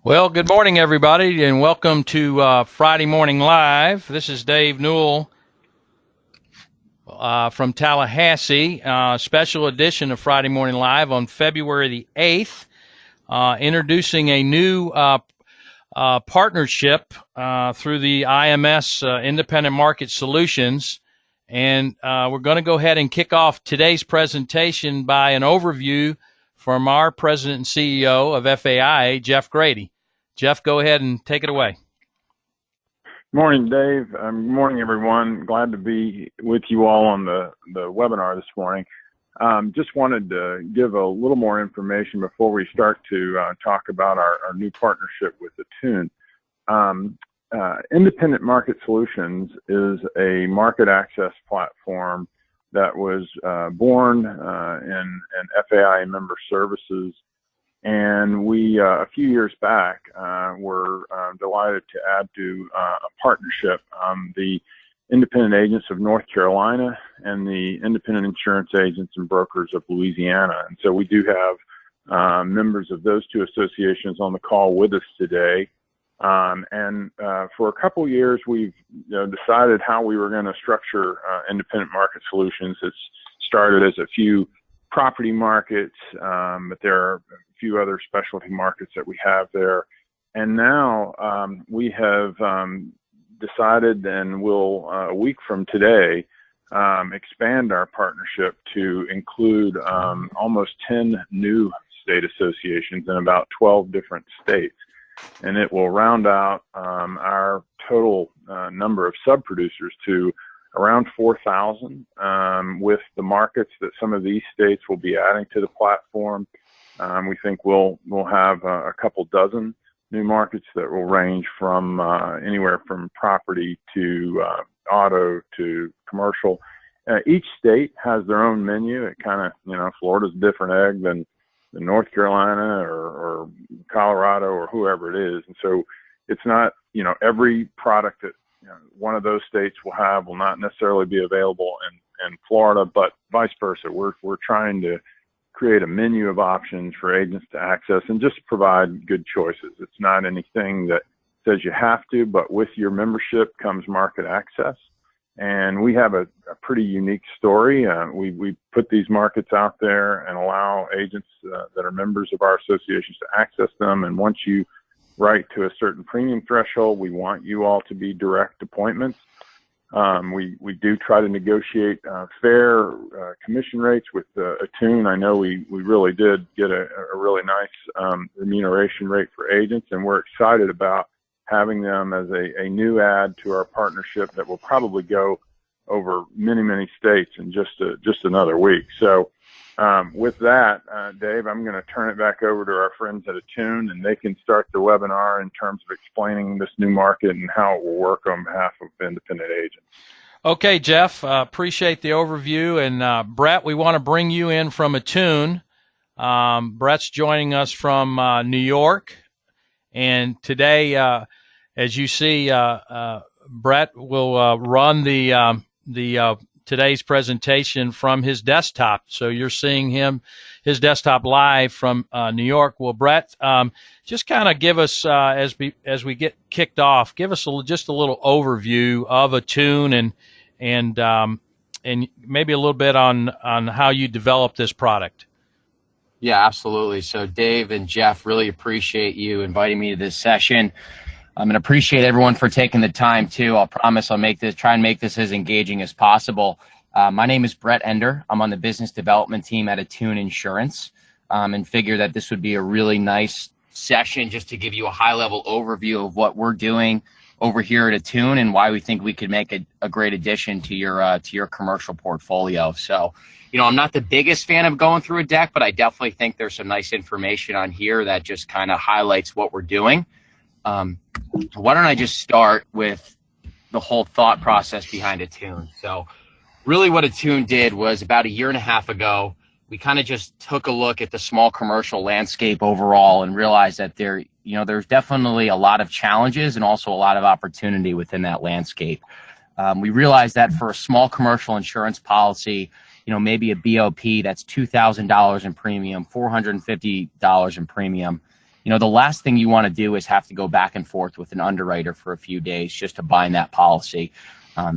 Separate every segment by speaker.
Speaker 1: Well, good morning, everybody, and welcome to Friday Morning Live. This is Dave Newell from Tallahassee, special edition of Friday Morning Live on February the 8th, introducing a new partnership through the IMS, Independent Market Solutions. And we're going to go ahead and kick off today's presentation by an overview from our President and CEO of FAIA, Jeff Grady. Jeff, go ahead and take it away.
Speaker 2: Morning, Dave. Good morning, everyone. Glad to be with you all on the webinar this morning. Just wanted to give a little more information before we start to talk about our new partnership with Attune. Independent Market Solutions is a market access platform that was born in FAIA member services. And we, a few years back, were delighted to add to a partnership, the Independent Agents of North Carolina and the Independent Insurance Agents and Brokers of Louisiana. And so we do have members of those two associations on the call with us today. For a couple years, we've decided how we were going to structure Independent Market Solutions. It's started as a few property markets, but there are a few other specialty markets that we have there. And now we have decided and will, a week from today, expand our partnership to include almost 10 new state associations in about 12 different states. And it will round out our total number of sub-producers to around 4,000, with the markets that some of these states will be adding to the platform. We think we'll have a couple dozen new markets that will range from anywhere from property to auto to commercial. Each state has their own menu. It kind of, Florida's a different egg than North Carolina or Colorado or whoever it is. And so it's not, every product that one of those states will not necessarily be available in Florida, but vice versa. We're trying to create a menu of options for agents to access and just provide good choices. It's not anything that says you have to, but with your membership comes market access. And we have a pretty unique story. We put these markets out there and allow agents that are members of our associations to access them. And once you write to a certain premium threshold, we want you all to be direct appointments. We do try to negotiate fair commission rates with Attune. I know we really did get a really nice remuneration rate for agents, and we're excited about having them as a new add to our partnership that will probably go over many states in just another week. So with that, Dave, I'm going to turn it back over to our friends at Attune, and they can start the webinar in terms of explaining this new market and how it will work on behalf of independent agents.
Speaker 1: Okay, Jeff, appreciate the overview. And Brett, we want to bring you in from Attune. Brett's joining us from New York. And today, as you see, Brett will run the today's presentation from his desktop. So you're seeing his desktop live from New York. Well, Brett, just kind of give us, as we get kicked off, give us just a little overview of Attune and maybe a little bit on how you developed this product.
Speaker 3: Yeah, absolutely. So Dave and Jeff, really appreciate you inviting me to this session. And appreciate everyone for taking the time too. I'll promise I'll try and make this as engaging as possible. My name is Brett Ender. I'm on the business development team at Attune Insurance, and figure that this would be a really nice session just to give you a high-level overview of what we're doing over here at Attune and why we think we could make a great addition to your commercial portfolio. So, I'm not the biggest fan of going through a deck, but I definitely think there's some nice information on here that just kind of highlights what we're doing. Why don't I just start with the whole thought process behind Attune? So really what Attune did was about 1.5 years ago, we kind of just took a look at the small commercial landscape overall and realized that there's definitely a lot of challenges and also a lot of opportunity within that landscape. We realized that for a small commercial insurance policy, maybe a BOP that's $2,000 in premium, $450 in premium, the last thing you want to do is have to go back and forth with an underwriter for a few days just to bind that policy.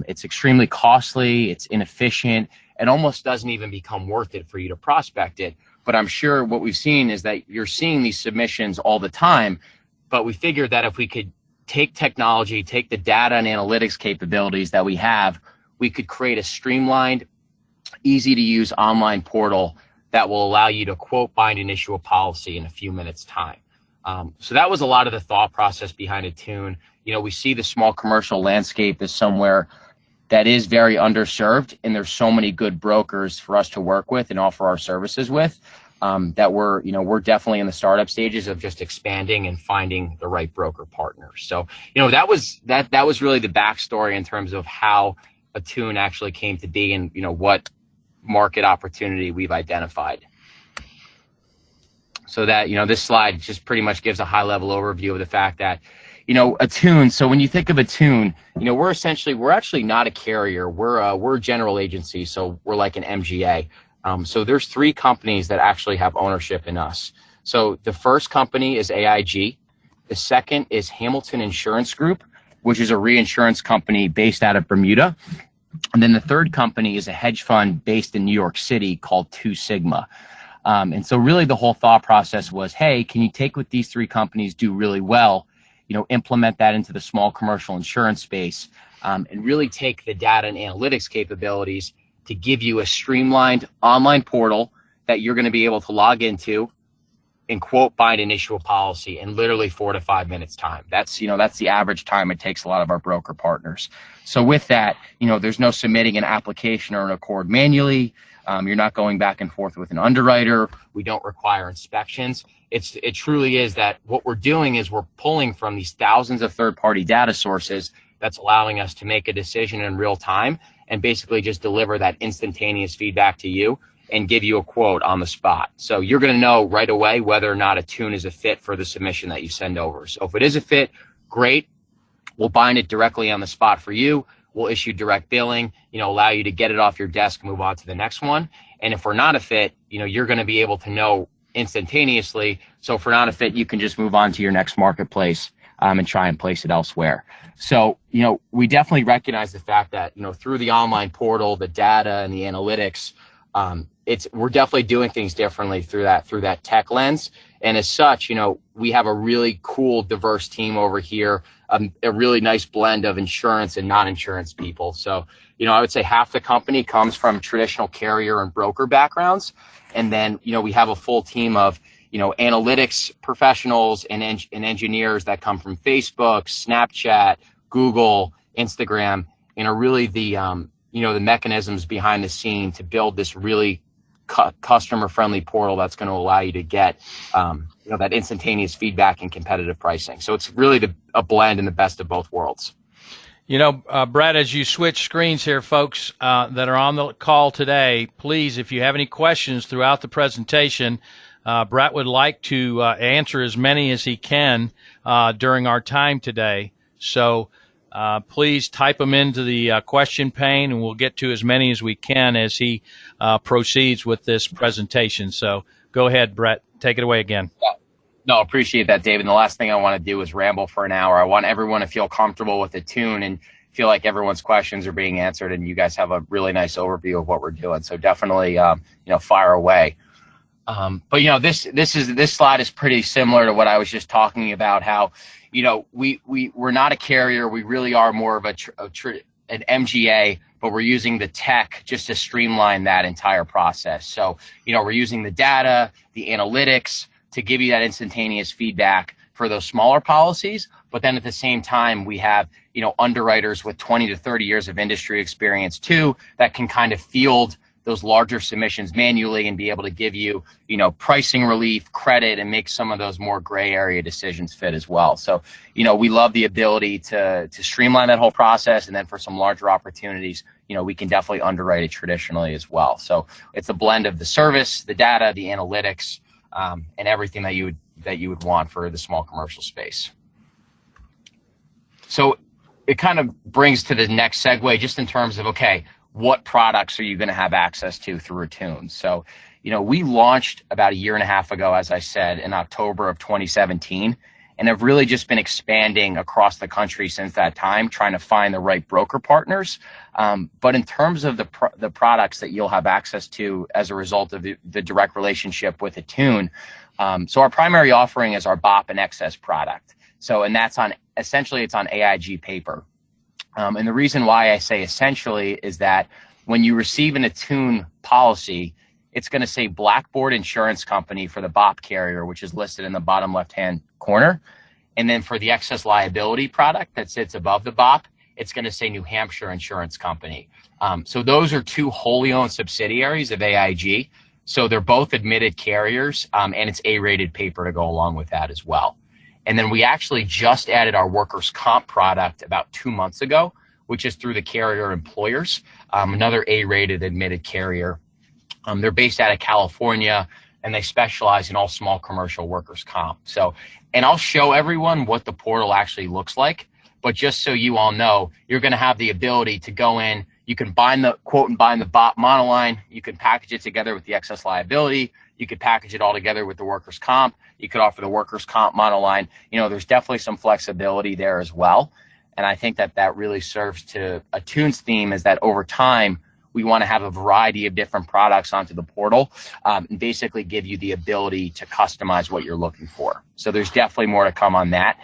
Speaker 3: It's extremely costly, it's inefficient, it almost doesn't even become worth it for you to prospect it. But I'm sure what we've seen is that you're seeing these submissions all the time, but we figured that if we could take technology, take the data and analytics capabilities that we have, we could create a streamlined, easy to use online portal that will allow you to quote, bind, and issue a policy in a few minutes time. So that was a lot of the thought process behind Attune. We see the small commercial landscape as somewhere that is very underserved, and there's so many good brokers for us to work with and offer our services with, that we're definitely in the startup stages of just expanding and finding the right broker partners. So, that was really the backstory in terms of how Attune actually came to be and, what market opportunity we've identified. So that, this slide just pretty much gives a high level overview of the fact that, Attune. So when you think of Attune, we're actually not a carrier. We're a general agency. So we're like an MGA. So there's 3 companies that actually have ownership in us. So the first company is AIG. The second is Hamilton Insurance Group, which is a reinsurance company based out of Bermuda. And then the third company is a hedge fund based in New York City called Two Sigma. And so really the whole thought process was, hey, can you take what these 3 companies do really well, implement that into the small commercial insurance space, and really take the data and analytics capabilities to give you a streamlined online portal that you're going to be able to log into and quote, bind, and issue a policy in literally 4 to 5 minutes time. That's the average time it takes a lot of our broker partners. So with that, there's no submitting an application or an accord manually. You're not going back and forth with an underwriter. We don't require inspections. It truly is that what we're doing is we're pulling from these thousands of third-party data sources that's allowing us to make a decision in real time and basically just deliver that instantaneous feedback to you and give you a quote on the spot. So you're going to know right away whether or not Attune is a fit for the submission that you send over. So if it is a fit, great. We'll bind it directly on the spot for you. We'll issue direct billing, allow you to get it off your desk, move on to the next one. And if we're not a fit, you're going to be able to know instantaneously. So if we're not a fit, you can just move on to your next marketplace and try and place it elsewhere. So, we definitely recognize the fact that, through the online portal, the data and the analytics, we're definitely doing things differently through that tech lens. And as such, we have a really cool, diverse team over here, a really nice blend of insurance and non-insurance people. So, I would say half the company comes from traditional carrier and broker backgrounds. And then, we have a full team of, analytics professionals and engineers that come from Facebook, Snapchat, Google, Instagram, and are really the mechanisms behind the scene to build this really customer-friendly portal that's going to allow you to get, that instantaneous feedback and competitive pricing. So it's really a blend in the best of both worlds.
Speaker 1: Brad, as you switch screens here, folks that are on the call today, please, if you have any questions throughout the presentation, Brad would like to answer as many as he can during our time today. So please type them into the question pane, and we'll get to as many as we can as he proceeds with this presentation. So go ahead, Brett. Take it away again.
Speaker 3: Yeah. No, appreciate that, David. And the last thing I want to do is ramble for an hour. I want everyone to feel comfortable with Attune and feel like everyone's questions are being answered, and you guys have a really nice overview of what we're doing. So definitely, fire away. But this slide is pretty similar to what I was just talking about. How we're not a carrier. We really are more of an MGA, but we're using the tech just to streamline that entire process. So we're using the data, the analytics to give you that instantaneous feedback for those smaller policies. But then at the same time, we have underwriters with 20 to 30 years of industry experience too that can kind of field those larger submissions manually and be able to give you, pricing relief, credit, and make some of those more gray area decisions fit as well. So, we love the ability to streamline that whole process. And then for some larger opportunities, we can definitely underwrite it traditionally as well. So it's a blend of the service, the data, the analytics, and everything that you would want for the small commercial space. So it kind of brings to the next segue just in terms of, okay, what products are you going to have access to through Attune? So, we launched about a year and a half ago, as I said, in October of 2017, and have really just been expanding across the country since that time, trying to find the right broker partners. But in terms of the products that you'll have access to as a result of the direct relationship with Attune, so our primary offering is our BOP and excess product. So, and that's essentially it's on AIG paper. And the reason why I say essentially is that when you receive an Attune policy, it's going to say Blackboard Insurance Company for the BOP carrier, which is listed in the bottom left-hand corner. And then for the excess liability product that sits above the BOP, it's going to say New Hampshire Insurance Company. So those are two wholly owned subsidiaries of AIG. So they're both admitted carriers, and it's A-rated paper to go along with that as well. And then we actually just added our workers' comp product about 2 months ago, which is through the carrier employers, another A-rated admitted carrier. They're based out of California, and they specialize in all small commercial workers' comp. So, and I'll show everyone what the portal actually looks like. But just so you all know, you're going to have the ability to go in. You can bind the quote and bind the BOP monoline. You can package it together with the excess liability. You could package it all together with the workers' comp. You could offer the workers' comp monoline. There's definitely some flexibility there as well. And I think that really serves to Attune's theme, is that over time, we want to have a variety of different products onto the portal, and basically give you the ability to customize what you're looking for. So there's definitely more to come on that.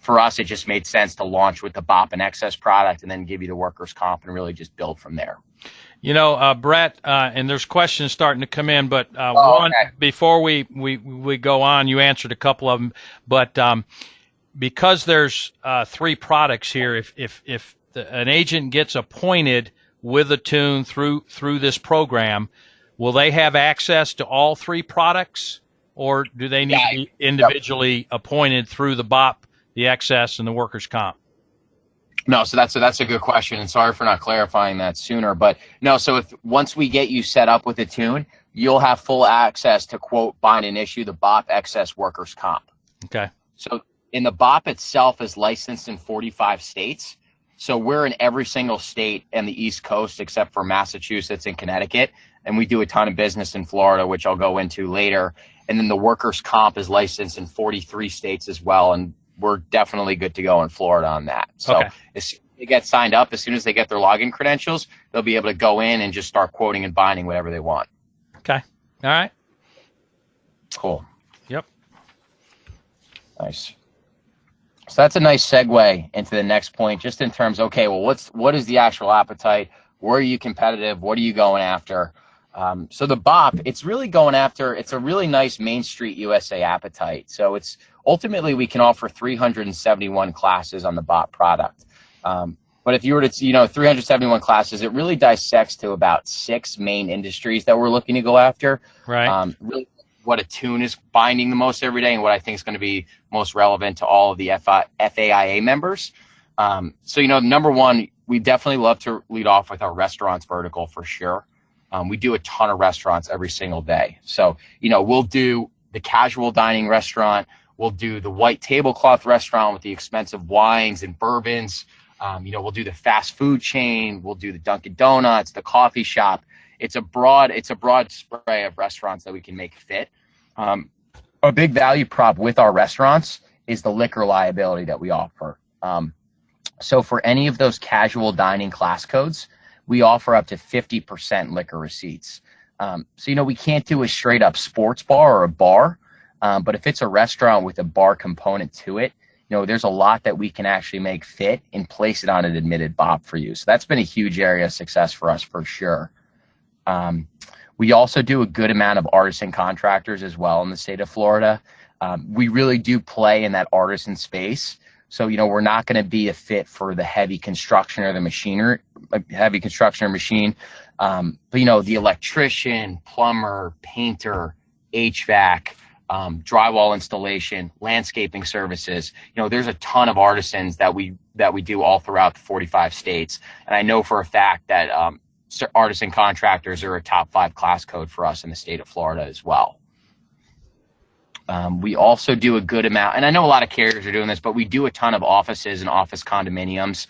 Speaker 3: For us, it just made sense to launch with the BOP and excess product and then give you the workers' comp and really just build from there.
Speaker 1: Brett, and there's questions starting to come in, but before we go on, you answered a couple of them, but because there's 3 products here, if an agent gets appointed with Attune through this program, will they have access to all 3 products, or do they need to be individually appointed through the BOP, the excess, and the workers' comp?
Speaker 3: No, so that's a good question, and sorry for not clarifying that sooner. But no, so once we get you set up with Attune, you'll have full access to quote, bind, and issue the BOP, excess, workers' comp.
Speaker 1: Okay.
Speaker 3: So in the BOP itself is licensed in 45 states. So we're in every single state and the East Coast except for Massachusetts and Connecticut. And we do a ton of business in Florida, which I'll go into later. And then the workers' comp is licensed in 43 states as well. And we're definitely good to go in Florida on that. So as soon as they get signed up, as soon as they get their login credentials, they'll be able to go in and just start quoting and binding whatever they want.
Speaker 1: Okay. All right.
Speaker 3: Cool.
Speaker 1: Yep.
Speaker 3: Nice. So that's a nice segue into the next point, just in terms, okay, well, what is the actual appetite? Where are you competitive? What are you going after? So the BOP, it's really going after, it's a really nice Main Street USA appetite. So it's ultimately, we can offer 371 classes on the BOP product. But if you were to, 371 classes, it really dissects to about 6 main industries that we're looking to go after.
Speaker 1: Right.
Speaker 3: Really what Attune is binding the most every day and what I think is going to be most relevant to all of the FAIA members. So, number one, we definitely love to lead off with our restaurants vertical for sure. We do a ton of restaurants every single day. So, we'll do the casual dining restaurant. We'll do the white tablecloth restaurant with the expensive wines and bourbons. We'll do the fast food chain. We'll do the Dunkin' Donuts, the coffee shop. It's a broad spray of restaurants that we can make fit. A big value prop with our restaurants is the liquor liability that we offer. So for any of those casual dining class codes, we offer up to 50% liquor receipts. So, we can't do a straight up sports bar or a bar, but if it's a restaurant with a bar component to it, there's a lot that we can actually make fit and place it on an admitted BOP for you. So that's been a huge area of success for us for sure. We also do a good amount of artisan contractors as well in the state of Florida. We really do play in that artisan space. So, we're not going to be a fit for the heavy construction or the machine. But, the electrician, plumber, painter, HVAC, drywall installation, landscaping services, there's a ton of artisans that we do all throughout the 45 states. And I know for a fact that artisan contractors are a top 5 class code for us in the state of Florida as well. We also do a good amount, and I know a lot of carriers are doing this, but we do a ton of offices and office condominiums,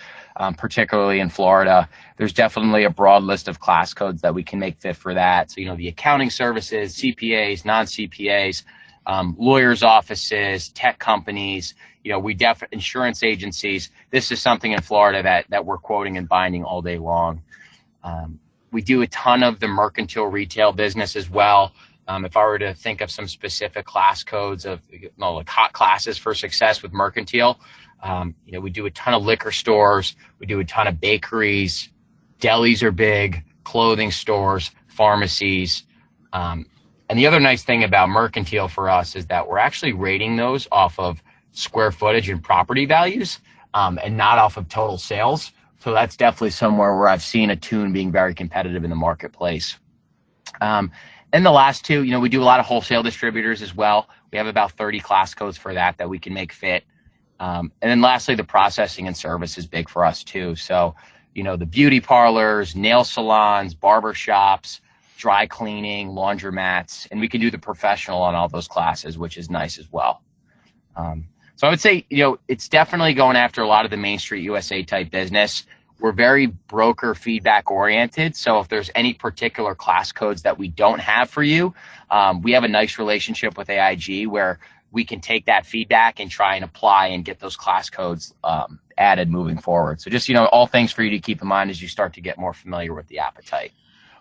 Speaker 3: particularly in Florida. There's definitely a broad list of class codes that we can make fit for that. So, the accounting services, CPAs, non-CPAs, lawyers' offices, tech companies, insurance agencies. This is something in Florida that we're quoting and binding all day long. We do a ton of the mercantile retail business as well. If I were to think of some specific class codes of like hot classes for success with mercantile, we do a ton of liquor stores, we do a ton of bakeries, delis are big, clothing stores, pharmacies. And the other nice thing about mercantile for us is that we're actually rating those off of square footage and property values, and not off of total sales. So that's definitely somewhere where I've seen Attune being very competitive in the marketplace. And the last two, we do a lot of wholesale distributors as well. We have about 30 class codes for that we can make fit. And then lastly, the processing and service is big for us too. So, the beauty parlors, nail salons, barber shops, dry cleaning, laundromats, and we can do the professional on all those classes, which is nice as well. So I would say, it's definitely going after a lot of the Main Street USA type business. We're very broker feedback oriented. So if there's any particular class codes that we don't have for you, we have a nice relationship with AIG where we can take that feedback and try and apply and get those class codes added moving forward. So just, all things for you to keep in mind as you start to get more familiar with the appetite.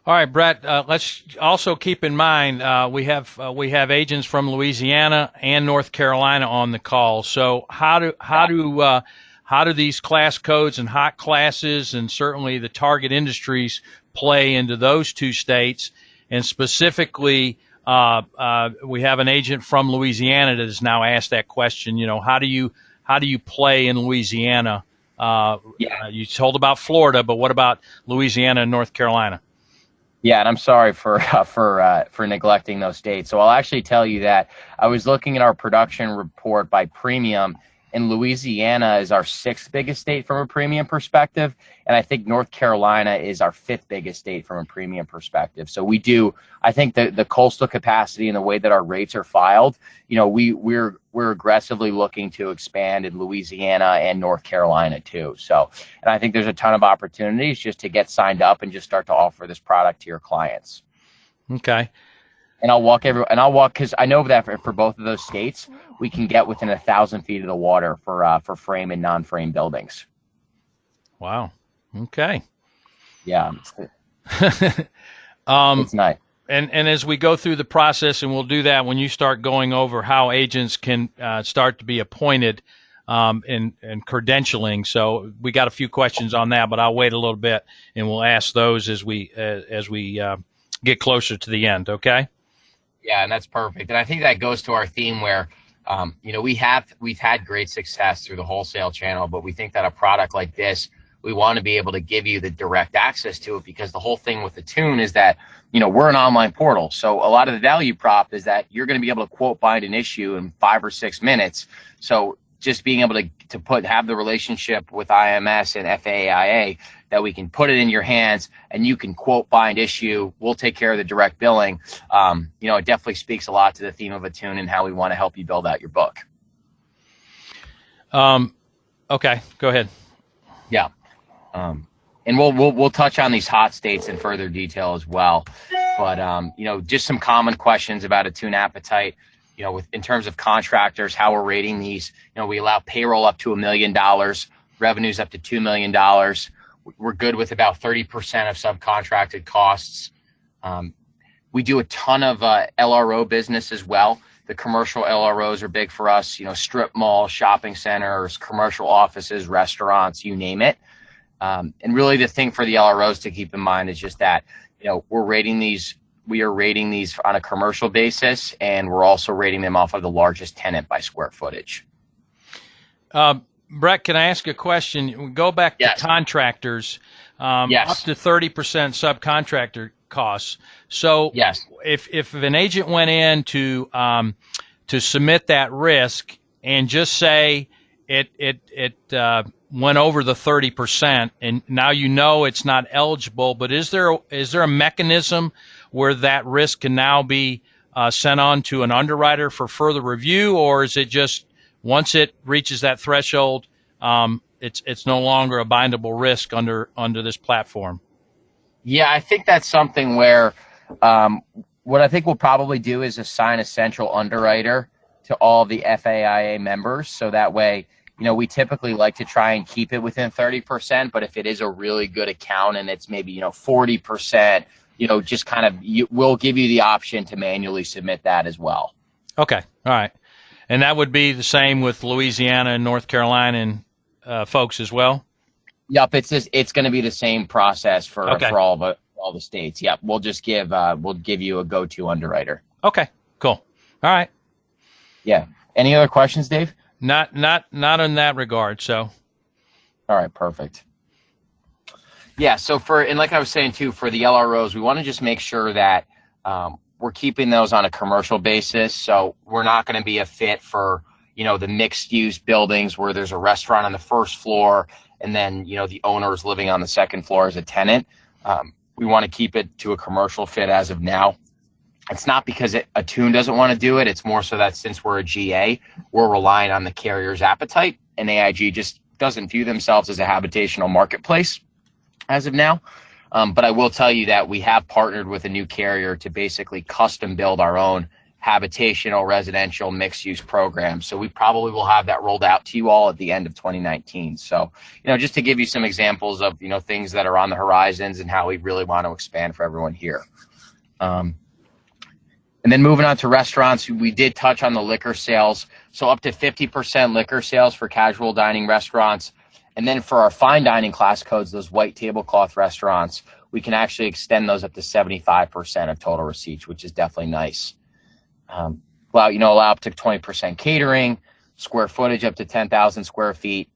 Speaker 1: All right, Brett, let's also keep in mind we have agents from Louisiana and North Carolina on the call. So how do these class codes and hot classes and certainly the target industries play into those two states? And specifically, we have an agent from Louisiana that has now asked that question. How do you play in Louisiana? You told about Florida, but what about Louisiana and North Carolina?
Speaker 3: Yeah, and I'm sorry for neglecting those states. So I'll actually tell you that I was looking at our production report by premium, and Louisiana is our 6th biggest state from a premium perspective, and I think North Carolina is our 5th biggest state from a premium perspective. So we do, I think the coastal capacity and the way that our rates are filed, we're aggressively looking to expand in Louisiana and North Carolina too. So, and I think there's a ton of opportunities just to get signed up and just start to offer this product to your clients.
Speaker 1: Okay.
Speaker 3: And I'll walk because I know that for both of those states, we can get within 1,000 feet of the water for frame and non-frame buildings.
Speaker 1: Wow. Okay.
Speaker 3: Yeah. It's nice.
Speaker 1: And as we go through the process, and we'll do that when you start going over how agents can start to be appointed and credentialing. So we got a few questions on that, but I'll wait a little bit and we'll ask those as we get closer to the end. Okay.
Speaker 3: Yeah, and that's perfect. And I think that goes to our theme where, we've had great success through the wholesale channel, but we think that a product like this, we want to be able to give you the direct access to it, because the whole thing with Attune is that, we're an online portal. So a lot of the value prop is that you're going to be able to quote bind an issue in 5 or 6 minutes. So just being able to have the relationship with IMS and FAIA that we can put it in your hands and you can quote bind issue. We'll take care of the direct billing. It definitely speaks a lot to the theme of Attune and how we want to help you build out your book.
Speaker 1: Okay, go ahead.
Speaker 3: Yeah. And we'll touch on these hot states in further detail as well. But, just some common questions about Attune appetite. In terms of contractors, how we're rating these, we allow payroll up to $1 million, revenues up to $2 million. We're good with about 30% of subcontracted costs. We do a ton of LRO business as well. The commercial LROs are big for us, strip malls, shopping centers, commercial offices, restaurants, you name it. And really the thing for the LROs to keep in mind is just that, we are rating these on a commercial basis, and we're also rating them off of the largest tenant by square footage.
Speaker 1: Brett, can I ask a question? We go back to contractors,
Speaker 3: Yes.
Speaker 1: up to 30% subcontractor costs. So
Speaker 3: Yes.
Speaker 1: if an agent went in to submit that risk and just say it went over the 30%, and now it's not eligible, but is there a mechanism where that risk can now be sent on to an underwriter for further review, or is it just once it reaches that threshold, it's no longer a bindable risk under this platform?
Speaker 3: Yeah, I think that's something where what I think we'll probably do is assign a central underwriter to all the FAIA members. So that way, we typically like to try and keep it within 30%. But if it is a really good account and it's maybe, 40%, just kind of, we'll give you the option to manually submit that as well.
Speaker 1: Okay. All right. And that would be the same with Louisiana and North Carolina and folks as well?
Speaker 3: Yep. It's going to be the same process for all the states. Yep. We'll just give you a go-to underwriter.
Speaker 1: Okay. Cool. All right.
Speaker 3: Yeah. Any other questions, Dave?
Speaker 1: Not in that regard. So.
Speaker 3: All right. Perfect. Yeah. So and like I was saying too, for the LROs, we want to just make sure that we're keeping those on a commercial basis. So we're not going to be a fit for, the mixed use buildings where there's a restaurant on the first floor and then, the owner is living on the second floor as a tenant. We want to keep it to a commercial fit as of now. It's not because Attune doesn't want to do it. It's more so that since we're a GA, we're relying on the carrier's appetite, and AIG just doesn't view themselves as a habitational marketplace as of now. But I will tell you that we have partnered with a new carrier to basically custom build our own habitational residential mixed use program. So we probably will have that rolled out to you all at the end of 2019. So, just to give you some examples of, things that are on the horizons and how we really want to expand for everyone here. And then moving on to restaurants, we did touch on the liquor sales. So up to 50% liquor sales for casual dining restaurants. And then for our fine dining class codes, those white tablecloth restaurants, we can actually extend those up to 75% of total receipts, which is definitely nice. Allow up to 20% catering, square footage up to 10,000 square feet.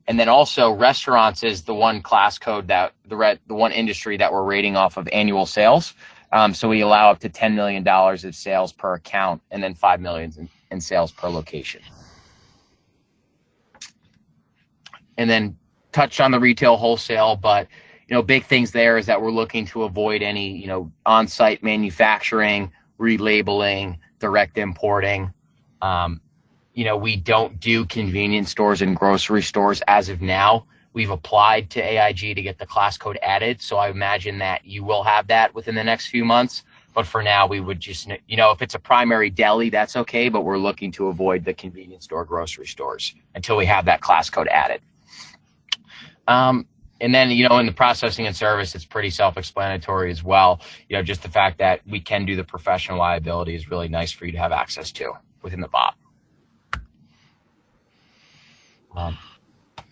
Speaker 3: And then also restaurants is the one class code that the one industry that we're rating off of annual sales. So we allow up to $10 million of sales per account and then $5 million in sales per location. And then touched on the retail wholesale, but, big things there is that we're looking to avoid any, on-site manufacturing, relabeling, direct importing. We don't do convenience stores and grocery stores as of now. We've applied to AIG to get the class code added, so I imagine that you will have that within the next few months. But for now, we would just, if it's a primary deli, that's okay, but we're looking to avoid the convenience store, grocery stores until we have that class code added. And then, in the processing and service, it's pretty self-explanatory as well. Just the fact that we can do the professional liability is really nice for you to have access to within the BOP.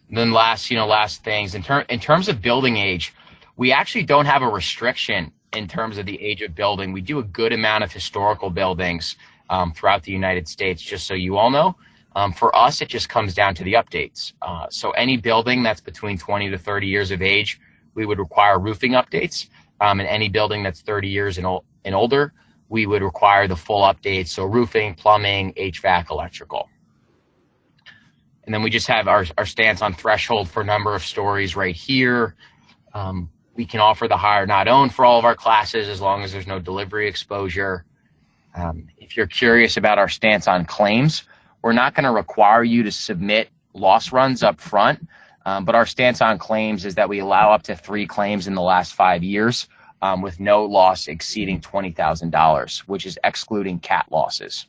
Speaker 3: Then last things in terms of building age, we actually don't have a restriction in terms of the age of building. We do a good amount of historical buildings throughout the United States, just so you all know. For us, it just comes down to the updates. So any building that's between 20 to 30 years of age, we would require roofing updates. And any building that's 30 years and older, we would require the full updates. So roofing, plumbing, HVAC, electrical. And then we just have our stance on threshold for number of stories right here. We can offer the hire not own for all of our classes as long as there's no delivery exposure. If you're curious about our stance on claims, we're not going to require you to submit loss runs up front, but our stance on claims is that we allow up to 3 claims in the last 5 years with no loss exceeding $20,000, which is excluding CAT losses.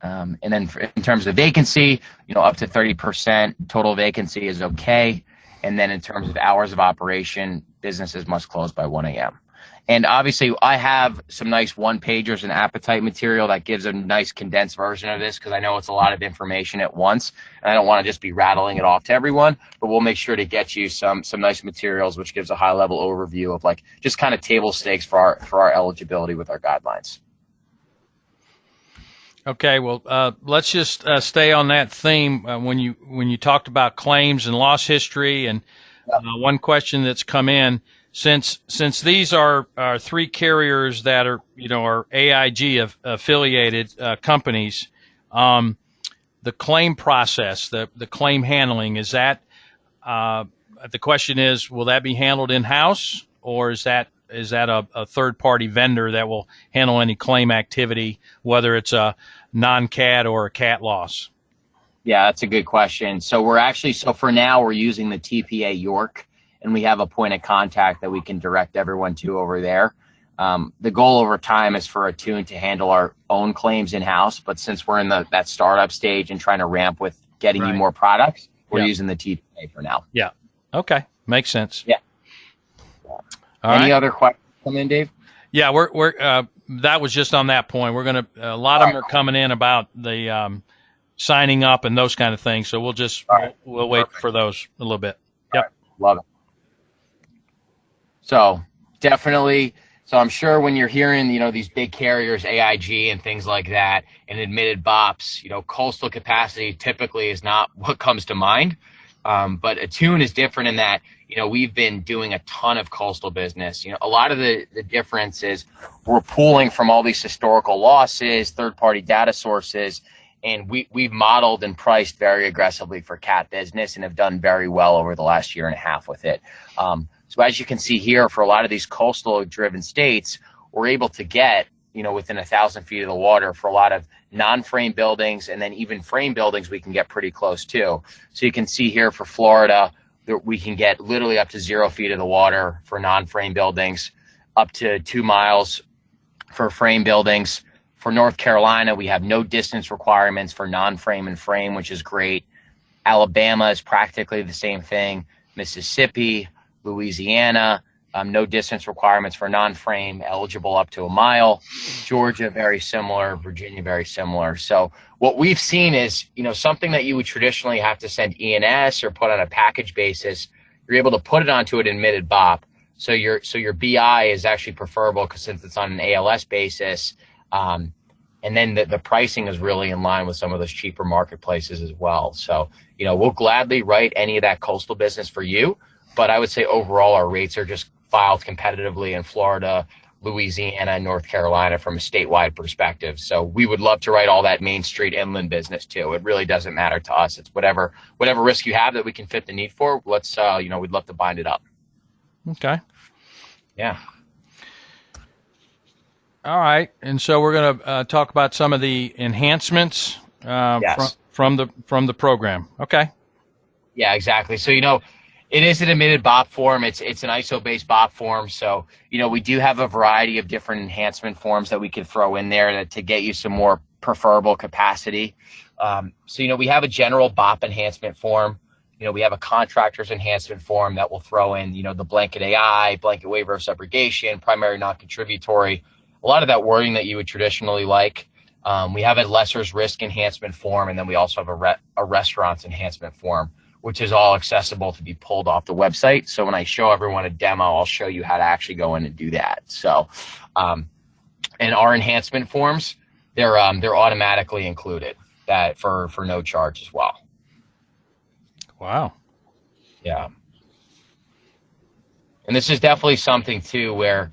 Speaker 3: And then in terms of vacancy, up to 30% total vacancy is okay. And then in terms of hours of operation, businesses must close by 1 a.m. And obviously, I have some nice one-pagers and appetite material that gives a nice condensed version of this because I know it's a lot of information at once, and I don't want to just be rattling it off to everyone. But we'll make sure to get you some nice materials, which gives a high-level overview of just kind of table stakes for our eligibility with our guidelines.
Speaker 1: Okay, well, let's just stay on that theme. When you talked about claims and loss history, and one question that's come in, since these are 3 carriers that are are AIG affiliated companies, the claim process, the claim handling, is that the question is, will that be handled in house, or is that is that a third-party vendor that will handle any claim activity, whether it's a non-cat or a cat loss?
Speaker 3: Yeah, that's a good question. So for now, we're using the TPA York, and we have a point of contact that we can direct everyone to over there. The goal over time is for Attune to handle our own claims in-house, but since we're in that startup stage and trying to ramp with getting you more products, we're using the TPA for now.
Speaker 1: Yeah. Okay. Makes sense.
Speaker 3: Yeah. Any other questions come in, Dave?
Speaker 1: Yeah, we're that was just on that point. We're gonna a lot of them are coming in about the signing up and those kind of things. So we'll wait for those a little bit. Yep.
Speaker 3: Love it. So definitely. So I'm sure when you're hearing, these big carriers, AIG and things like that, and admitted BOPs, coastal capacity typically is not what comes to mind. But Attune is different in that, we've been doing a ton of coastal business. A lot of the difference is we're pulling from all these historical losses, third-party data sources, and we've modeled and priced very aggressively for cat business and have done very well over the last year and a half with it. So as you can see here, for a lot of these coastal-driven states, we're able to get, within 1,000 feet of the water. For a lot of non-frame buildings and then even frame buildings, we can get pretty close too. So you can see here for Florida, that we can get literally up to 0 feet of the water for non-frame buildings, up to 2 miles for frame buildings. For North Carolina, we have no distance requirements for non-frame and frame, which is great. Alabama is practically the same thing. Mississippi, Louisiana, no distance requirements for non-frame, eligible up to 1 mile. Georgia, very similar. Virginia, very similar. So what we've seen is, something that you would traditionally have to send E&S or put on a package basis, you're able to put it onto an admitted BOP. So your BI is actually preferable since it's on an ALS basis. And then the pricing is really in line with some of those cheaper marketplaces as well. So, we'll gladly write any of that coastal business for you. But I would say overall, our rates are just filed competitively in Florida, Louisiana, and North Carolina from a statewide perspective. So we would love to write all that Main Street inland business too. It really doesn't matter to us. It's whatever risk you have that we can fit the need for. Let's, we'd love to bind it up.
Speaker 1: Okay.
Speaker 3: Yeah.
Speaker 1: All right. And so we're going to talk about some of the enhancements from the program. Okay.
Speaker 3: Yeah, exactly. So, it is an admitted BOP form. It's an ISO-based BOP form. So, we do have a variety of different enhancement forms that we could throw in there to get you some more preferable capacity. So, we have a general BOP enhancement form. We have a contractor's enhancement form that will throw in, the blanket AI, blanket waiver of subrogation, primary non-contributory, a lot of that wording that you would traditionally like. We have a lesser's risk enhancement form, and then we also have a restaurant's enhancement form, which is all accessible to be pulled off the website. So when I show everyone a demo, I'll show you how to actually go in and do that. So, and our enhancement forms, they're automatically included that for no charge as well.
Speaker 1: Wow.
Speaker 3: Yeah. And this is definitely something too where,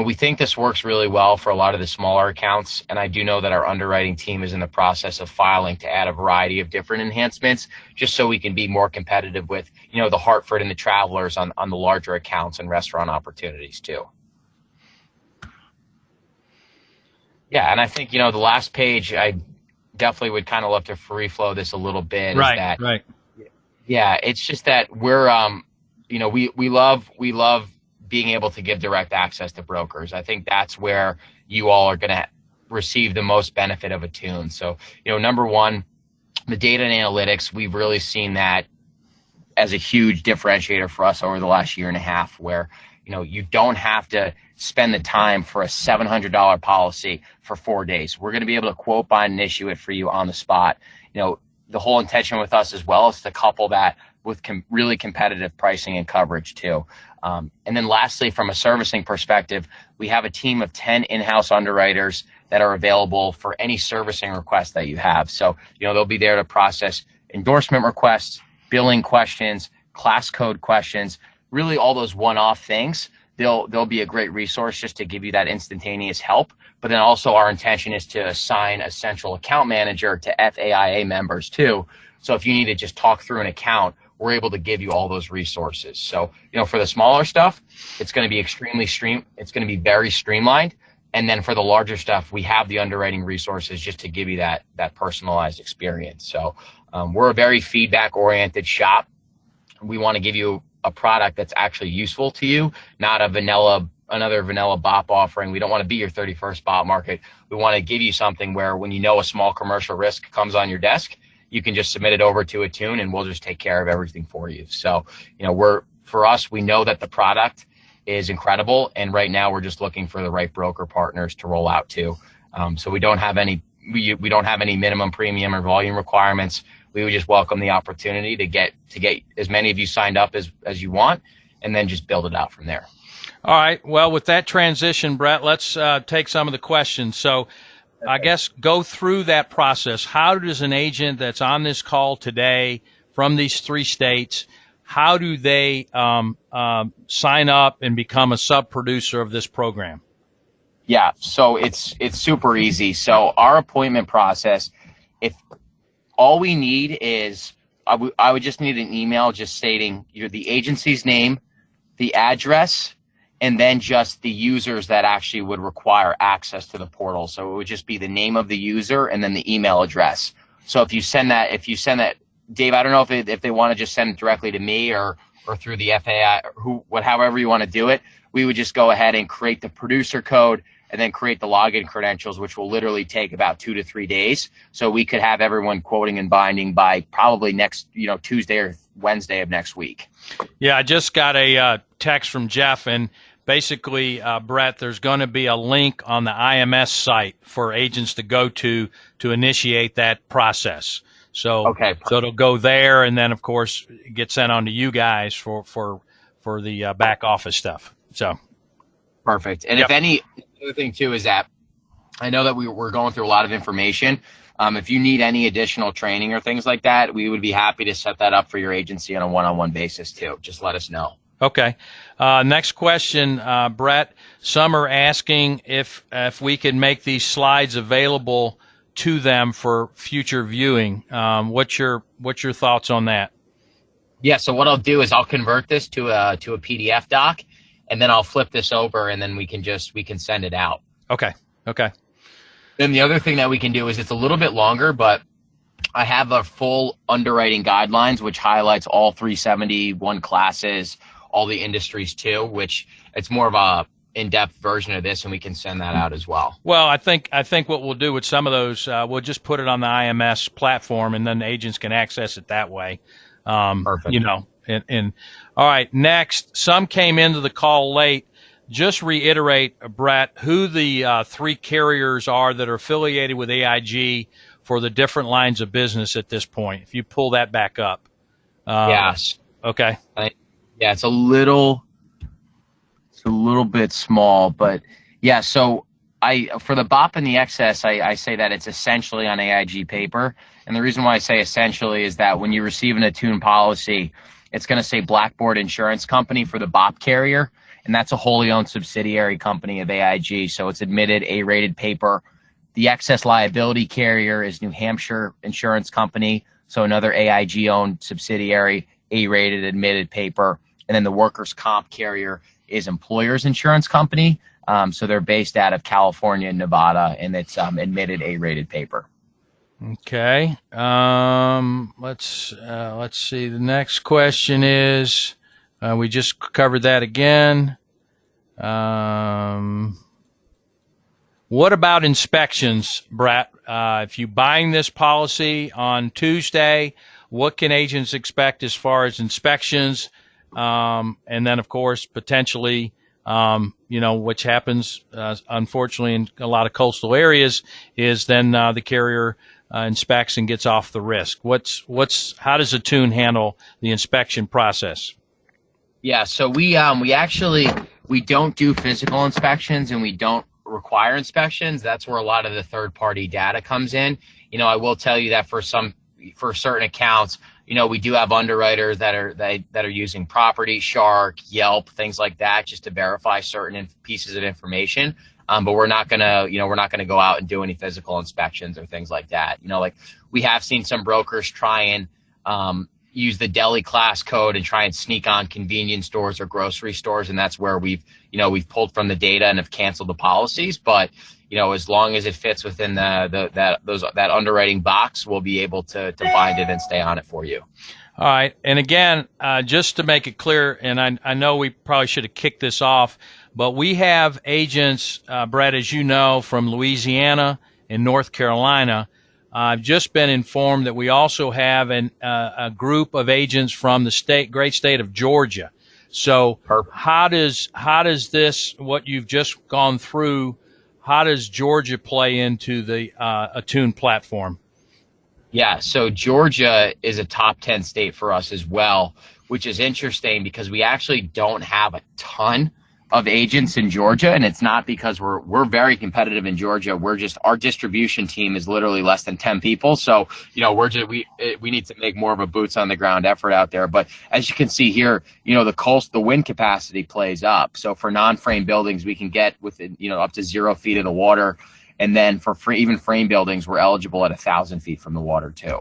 Speaker 3: we think this works really well for a lot of the smaller accounts. And I do know that our underwriting team is in the process of filing to add a variety of different enhancements just so we can be more competitive with, the Hartford and the Travelers on the larger accounts and restaurant opportunities too. Yeah. And I think, the last page, I definitely would kind of love to free flow this a little bit.
Speaker 1: Right.
Speaker 3: Yeah. It's just that we're, we love being able to give direct access to brokers. I think that's where you all are going to receive the most benefit of Attune. So, number one, the data and analytics, we've really seen that as a huge differentiator for us over the last year and a half where, you don't have to spend the time for a $700 policy for 4 days. We're going to be able to quote, bind, and issue it for you on the spot. The whole intention with us as well is to couple that with really competitive pricing and coverage too. And then lastly, from a servicing perspective, we have a team of 10 in-house underwriters that are available for any servicing request that you have. So, they'll be there to process endorsement requests, billing questions, class code questions, really all those one-off things. They'll be a great resource just to give you that instantaneous help. But then also our intention is to assign a central account manager to FAIA members too. So if you need to just talk through an account, we're able to give you all those resources. So, for the smaller stuff, it's going to be it's going to be very streamlined. And then for the larger stuff, we have the underwriting resources just to give you that personalized experience. So we're a very feedback oriented shop. We want to give you a product that's actually useful to you, not another vanilla BOP offering. We don't want to be your 31st BOP market. We want to give you something where when a small commercial risk comes on your desk, you can just submit it over to Attune and we'll just take care of everything for you. So, for us, we know that the product is incredible. And right now we're just looking for the right broker partners to roll out to. So we don't have any minimum premium or volume requirements. We would just welcome the opportunity to get as many of you signed up as you want, and then just build it out from there.
Speaker 1: All right. Well, with that transition, Brett, let's take some of the questions. So I guess go through that process. How does an agent that's on this call today from these 3 states, how do they sign up and become a sub-producer of this program?
Speaker 3: Yeah, so it's super easy. So our appointment process, if all we need is, I would just need an email just stating the agency's name, the address, and then just the users that actually would require access to the portal. So it would just be the name of the user and then the email address. So if you send that, Dave, I don't know if they want to just send it directly to me or through the FAI, however you want to do it, we would just go ahead and create the producer code and then create the login credentials, which will literally take about 2 to 3 days. So we could have everyone quoting and binding by probably next, Tuesday or Wednesday of next week.
Speaker 1: Yeah, I just got a text from Jeff, and basically, Brett, there's going to be a link on the IMS site for agents to go to initiate that process. So,
Speaker 3: okay,
Speaker 1: so it'll go there, and then of course get sent on to you guys for the back office stuff. So,
Speaker 3: perfect. And if any other thing too is that I know that we're going through a lot of information. If you need any additional training or things like that, we would be happy to set that up for your agency on a one-on-one basis too. Just let us know.
Speaker 1: Okay. Next question, Brett. Some are asking if we could make these slides available to them for future viewing. What's your thoughts on that?
Speaker 3: Yeah. So what I'll do is I'll convert this to a PDF doc, and then I'll flip this over, and then we can send it out.
Speaker 1: Okay. Okay.
Speaker 3: Then the other thing that we can do is it's a little bit longer, but I have a full underwriting guidelines, which highlights all 371 classes, all the industries too, which it's more of a in-depth version of this, and we can send that out as well.
Speaker 1: Well, I think what we'll do with some of those, we'll just put it on the IMS platform, and then the agents can access it that way.
Speaker 3: Perfect.
Speaker 1: And all right, next, some came into the call late. Just reiterate, Brett, who the 3 carriers are that are affiliated with AIG for the different lines of business at this point. If you pull that back up.
Speaker 3: Yes.
Speaker 1: Okay.
Speaker 3: Yeah, it's a little bit small, but yeah. So for the BOP and the excess, I say that it's essentially on AIG paper. And the reason why I say essentially is that when you receive an Attune policy, it's going to say Blackboard Insurance Company for the BOP carrier. And that's a wholly owned subsidiary company of AIG. So it's admitted A-rated paper. The excess liability carrier is New Hampshire Insurance Company. So another AIG owned subsidiary, A-rated admitted paper. And then the workers' comp carrier is Employers Insurance Company. So they're based out of California and Nevada, and it's admitted A-rated paper.
Speaker 1: Okay. Let's see. The next question is, we just covered that again. What about inspections, Brett? If you're buying this policy on Tuesday, what can agents expect as far as inspections? And then, of course, potentially, which happens, unfortunately, in a lot of coastal areas, is then the carrier inspects and gets off the risk. How does Attune handle the inspection process?
Speaker 3: Yeah, so we don't do physical inspections, and we don't require inspections. That's where a lot of the third-party data comes in. I will tell you that for certain accounts, we do have underwriters that are using Property Shark, Yelp, things like that, just to verify certain pieces of information. But we're not gonna go out and do any physical inspections or things like that. Like we have seen some brokers try and use the deli class code and try and sneak on convenience stores or grocery stores, and that's where we've pulled from the data and have canceled the policies. But as long as it fits within that underwriting box, we'll be able to bind it and stay on it for you.
Speaker 1: All right. And again, just to make it clear, and I know we probably should have kicked this off, but we have agents, Brett, as you know, from Louisiana and North Carolina. I've just been informed that we also have a group of agents from the great state of Georgia. So
Speaker 3: Perfect.
Speaker 1: How does this, what you've just gone through, how does Georgia play into the Attune platform?
Speaker 3: Yeah, so Georgia is a top 10 state for us as well, which is interesting because we actually don't have a ton of agents in Georgia, and it's not because we're very competitive in Georgia. Our distribution team is literally less than 10 people, so we need to make more of a boots on the ground effort out there. But as you can see here, the wind capacity plays up. So for non-frame buildings, we can get within up to 0 feet of the water. And then for even frame buildings, we're eligible at 1,000 feet from the water too.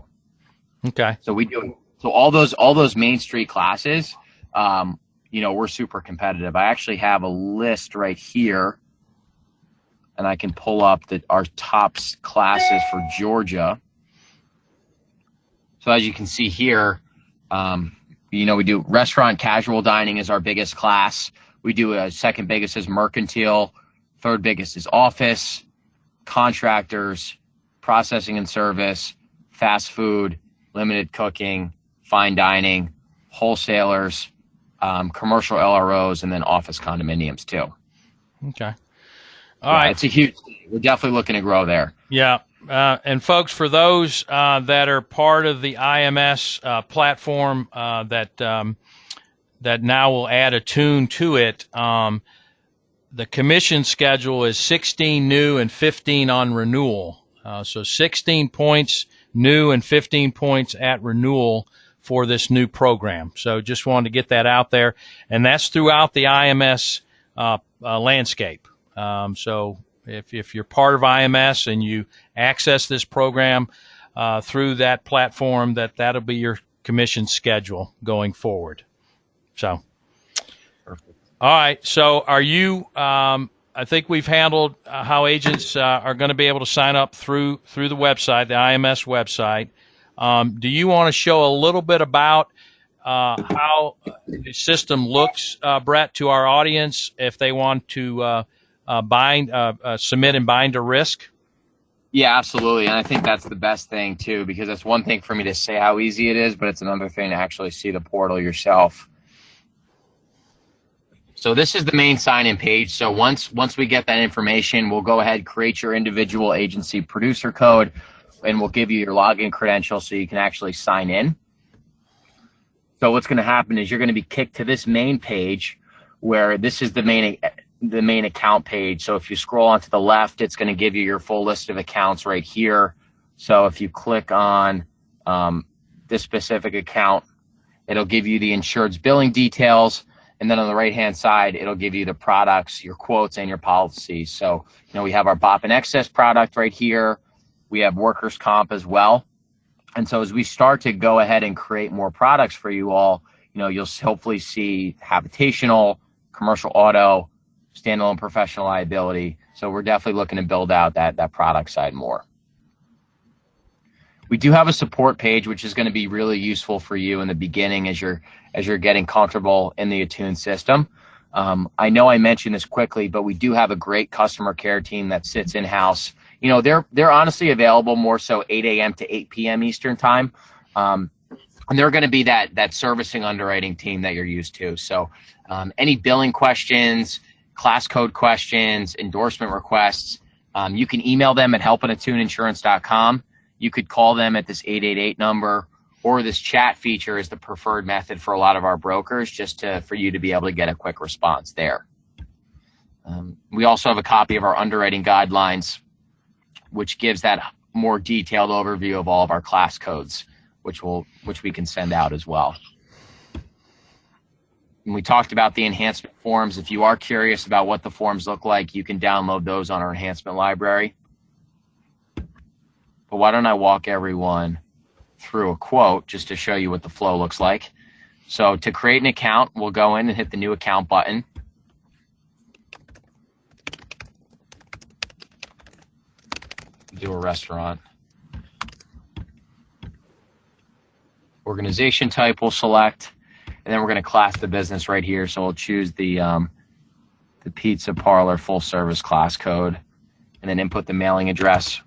Speaker 1: Okay.
Speaker 3: So we do. So all those Main Street classes, we're super competitive. I actually have a list right here, and I can pull up our top classes for Georgia. So as you can see here, we do restaurant casual dining is our biggest class. We do second biggest is mercantile, third biggest is office, contractors, processing and service, fast food, limited cooking, fine dining, wholesalers, commercial LROs, and then office condominiums too.
Speaker 1: Okay. All right.
Speaker 3: It's a huge, we're definitely looking to grow there.
Speaker 1: Yeah. And folks, for those that are part of the IMS platform that now will add Attune to it, the commission schedule is 16 new and 15 on renewal. So 16 points new and 15 points at renewal for this new program. So just wanted to get that out there. And that's throughout the IMS landscape. So if you're part of IMS and you access this program through that platform, that'll be your commission schedule going forward. So. All right. So are you, I think we've handled how agents are going to be able to sign up through the website, the IMS website. Do you want to show a little bit about how the system looks, Brett, to our audience if they want to submit and bind a risk?
Speaker 3: Yeah, absolutely. And I think that's the best thing too, because it's one thing for me to say how easy it is, but it's another thing to actually see the portal yourself. So this is the main sign-in page. So once we get that information, we'll go ahead, create your individual agency producer code, and we'll give you your login credentials so you can actually sign in. So what's going to happen is you're going to be kicked to this main page where this is the main account page. So if you scroll onto the left, it's going to give you your full list of accounts right here. So if you click on this specific account, it'll give you the insured's billing details. And then on the right-hand side, it'll give you the products, your quotes, and your policies. So, we have our BOP and excess product right here. We have workers' comp as well. And so as we start to go ahead and create more products for you all, you'll hopefully see habitational, commercial auto, standalone professional liability. So we're definitely looking to build out that product side more. We do have a support page, which is going to be really useful for you in the beginning as you're getting comfortable in the Attune system. I know I mentioned this quickly, but we do have a great customer care team that sits in-house. They're honestly available more so 8 a.m. to 8 p.m. Eastern time. And they're going to be that servicing underwriting team that you're used to. So any billing questions, class code questions, endorsement requests, you can email them at help@attuneinsurance.com. You could call them at this 888 number, or this chat feature is the preferred method for a lot of our brokers, for you to be able to get a quick response there. We also have a copy of our underwriting guidelines, which gives that more detailed overview of all of our class codes, which we can send out as well. And we talked about the enhancement forms. If you are curious about what the forms look like, you can download those on our enhancement library. But why don't I walk everyone through a quote just to show you what the flow looks like. So to create an account, we'll go in and hit the new account button. Do a restaurant. Organization type we'll select, and then we're going to class the business right here. So we'll choose the pizza parlor full service class code, and then input the mailing address.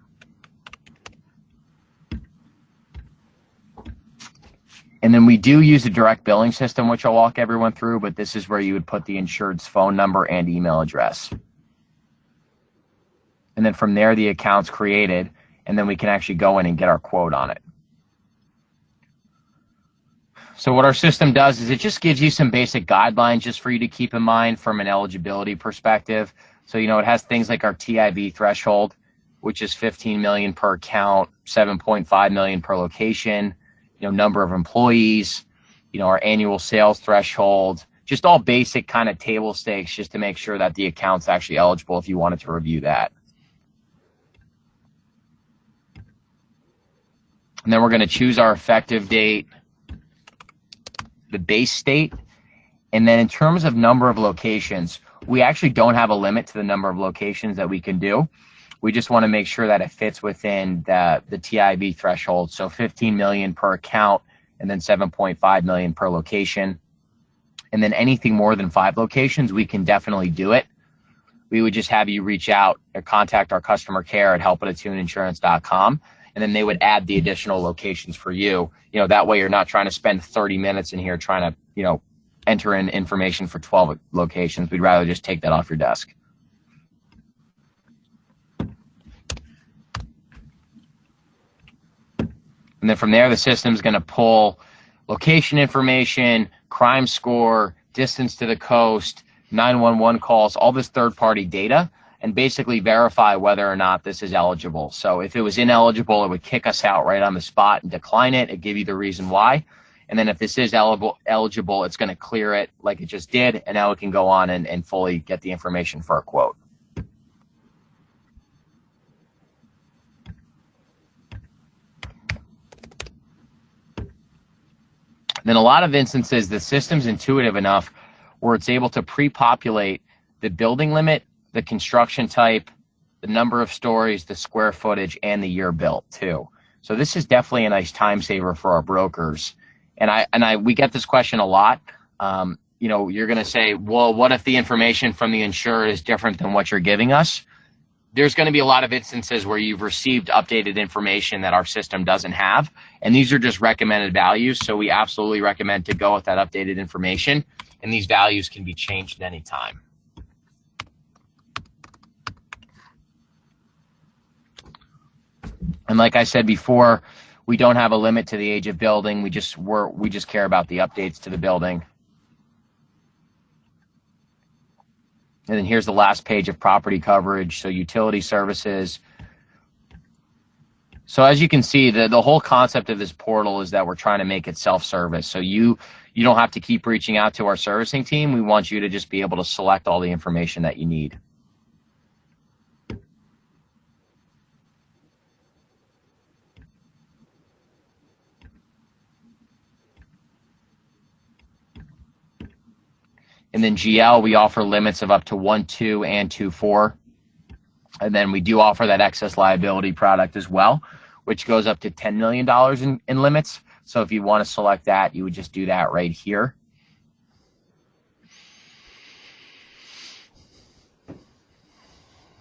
Speaker 3: And then we do use a direct billing system, which I'll walk everyone through, but this is where you would put the insured's phone number and email address. And then from there, the account's created, and then we can actually go in and get our quote on it. So what our system does is it just gives you some basic guidelines just for you to keep in mind from an eligibility perspective. So, you know, it has things like our TIV threshold, which is 15 million per account, 7.5 million per location, you know, number of employees, you know, our annual sales threshold, just all basic kind of table stakes just to make sure that the account's actually eligible if you wanted to review that. And then we're going to choose our effective date, the base state, and then in terms of number of locations, we actually don't have a limit to the number of locations that we can do. We just want to make sure that it fits within the TIV threshold. So 15 million per account and then 7.5 million per location. And then anything more than 5 locations, we can definitely do it. We would just have you reach out or contact our customer care at help@attuneinsurance.com. And then they would add the additional locations for you. You know, that way you're not trying to spend 30 minutes in here trying to, you know, enter in information for 12 locations. We'd rather just take that off your desk. And then from there, the system's going to pull location information, crime score, distance to the coast, 911 calls, all this third-party data, and basically verify whether or not this is eligible. So if it was ineligible, it would kick us out right on the spot and decline it. It'd give you the reason why. And then if this is eligible, it's going to clear it like it just did, and now it can go on and fully get the information for a quote. Then a lot of instances, the system's intuitive enough where it's able to pre-populate the building limit, the construction type, the number of stories, the square footage, and the year built too. So this is definitely a nice time saver for our brokers. And we get this question a lot. You know, you're going to say, well, what if the information from the insurer is different than what you're giving us? There's going to be a lot of instances where you've received updated information that our system doesn't have. And these are just recommended values. So we absolutely recommend to go with that updated information. And these values can be changed at any time. And like I said before, we don't have a limit to the age of building. We just care about the updates to the building. And then here's the last page of property coverage. So utility services. So as you can see, the whole concept of this portal is that we're trying to make it self-service. So you don't have to keep reaching out to our servicing team. We want you to just be able to select all the information that you need. And then GL, we offer limits of up to 1.2 and 2.4. And then we do offer that excess liability product as well, which goes up to $10 million in limits. So if you want to select that, you would just do that right here.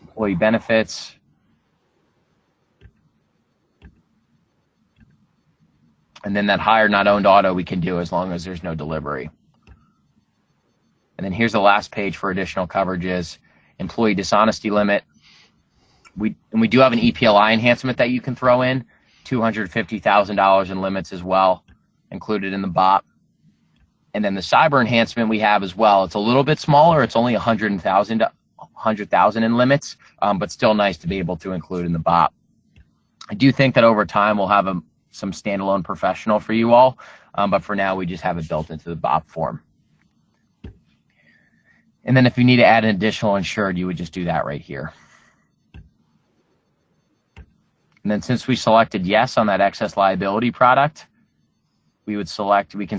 Speaker 3: Employee benefits. And then that hired not owned auto we can do as long as there's no delivery. And then here's the last page for additional coverages. Employee dishonesty limit. We do have an EPLI enhancement that you can throw in, $250,000 in limits as well, included in the BOP. And then the cyber enhancement we have as well. It's a little bit smaller. It's only $100,000 in limits, but still nice to be able to include in the BOP. I do think that over time we'll have some standalone professional for you all, but for now we just have it built into the BOP form. And then if you need to add an additional insured, you would just do that right here. And then since we selected yes on that excess liability product, we can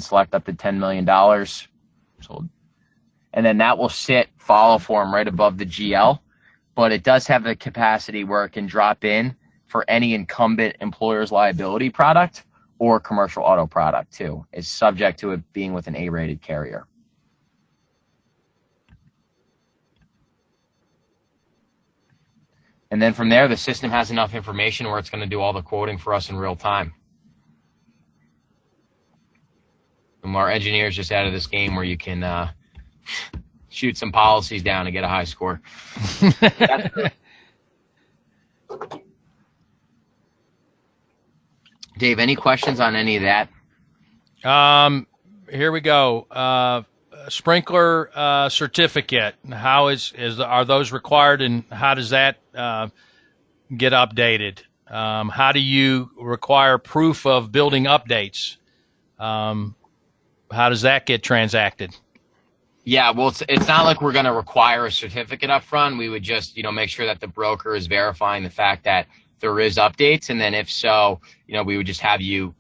Speaker 3: select up to $10 million. So, and then that will sit follow form right above the GL, but it does have the capacity where it can drop in for any incumbent employer's liability product or commercial auto product too. It's subject to it being with an A-rated carrier. And then from there, the system has enough information where it's going to do all the quoting for us in real time. And our engineers just added this game where you can shoot some policies down and get a high score. Dave, any questions on any of that?
Speaker 1: Here we go. Sprinkler certificate. How are those required, and how does that get updated? How do you require proof of building updates? How does that get transacted?
Speaker 3: Yeah, well, it's not like we're going to require a certificate up front. We would just, make sure that the broker is verifying the fact that there is updates. And then if so, we would just have you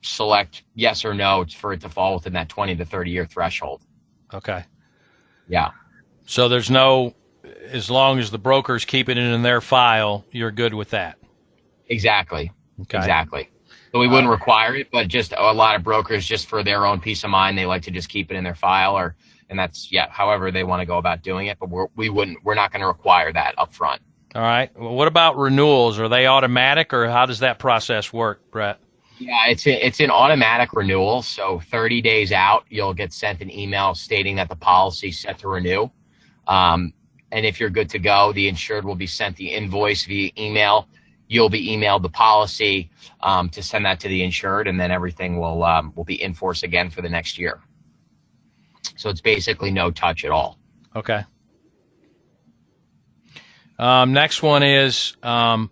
Speaker 3: select yes or no for it to fall within that 20 to 30 year threshold.
Speaker 1: Okay.
Speaker 3: Yeah.
Speaker 1: So there's as long as the broker's keeping it in their file, you're good with that.
Speaker 3: Exactly.
Speaker 1: Okay.
Speaker 3: Exactly. So we wouldn't require it, but just a lot of brokers, just for their own peace of mind, they like to just keep it in their file, and that's, however they want to go about doing it. But we're not going to require that up front.
Speaker 1: All right. Well, what about renewals? Are they automatic, or how does that process work, Brett?
Speaker 3: Yeah, it's an automatic renewal. So 30 days out, you'll get sent an email stating that the policy is set to renew. And if you're good to go, the insured will be sent the invoice via email. You'll be emailed the policy to send that to the insured, and then everything will be in force again for the next year. So it's basically no touch at all.
Speaker 1: Okay. Next one is I'm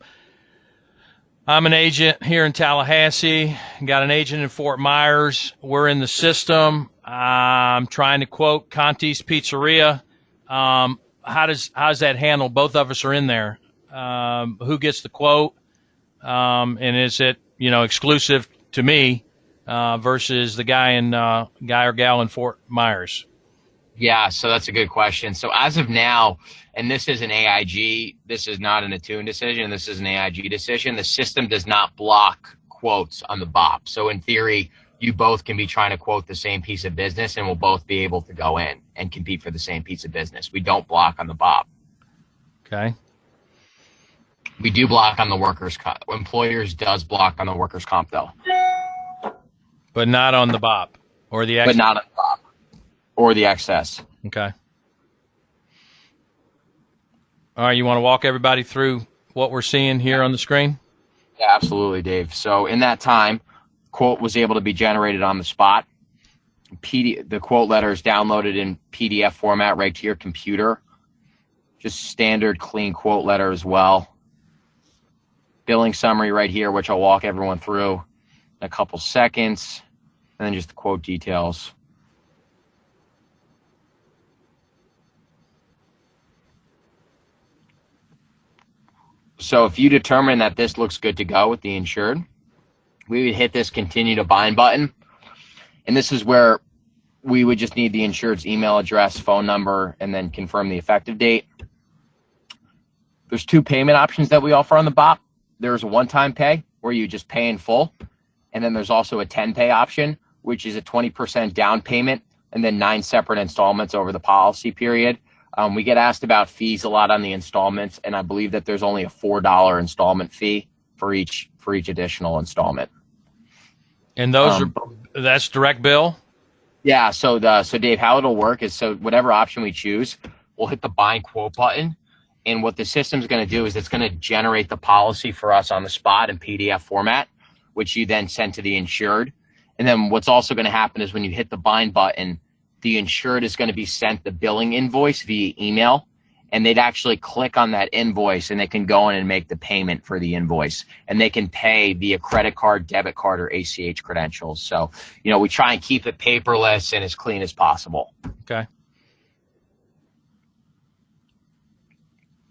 Speaker 1: an agent here in Tallahassee. Got an agent in Fort Myers. We're in the system. I'm trying to quote Conti's Pizzeria. How does that handle? Both of us are in there. Who gets the quote? And is it, exclusive to me versus the guy or gal in Fort Myers?
Speaker 3: Yeah, so that's a good question. So as of now, and this is an AIG, this is not an Attune decision, this is an AIG decision, the system does not block quotes on the BOP. So in theory, you both can be trying to quote the same piece of business and we'll both be able to go in and compete for the same piece of business. We don't block on the BOP.
Speaker 1: Okay.
Speaker 3: We do block on the workers' comp. Employers does block on the workers' comp, though.
Speaker 1: But not on the BOP or the excess?
Speaker 3: But not on the BOP or the excess.
Speaker 1: Okay. All right, you want to walk everybody through what we're seeing here on the screen?
Speaker 3: Yeah, absolutely, Dave. So in that time, quote was able to be generated on the spot. The quote letter is downloaded in PDF format right to your computer. Just standard clean quote letter as well. Billing summary right here, which I'll walk everyone through in a couple seconds, and then just the quote details. So if you determine that this looks good to go with the insured, we would hit this continue to bind button. And this is where we would just need the insured's email address, phone number, and then confirm the effective date. There's two payment options that we offer on the BOP. There's a one-time pay where you just pay in full. And then there's also a 10-pay option, which is a 20% down payment and then 9 separate installments over the policy period. We get asked about fees a lot on the installments, and I believe that there's only a $4 installment fee for each additional installment.
Speaker 1: And that's direct bill?
Speaker 3: Yeah. So Dave, how it'll work is, so whatever option we choose, we'll hit the bind quote button. And what the system's going to do is it's going to generate the policy for us on the spot in PDF format, which you then send to the insured. And then what's also going to happen is when you hit the bind button, the insured is going to be sent the billing invoice via email, and they'd actually click on that invoice and they can go in and make the payment for the invoice, and they can pay via credit card, debit card, or ACH credentials. So, we try and keep it paperless and as clean as possible.
Speaker 1: Okay.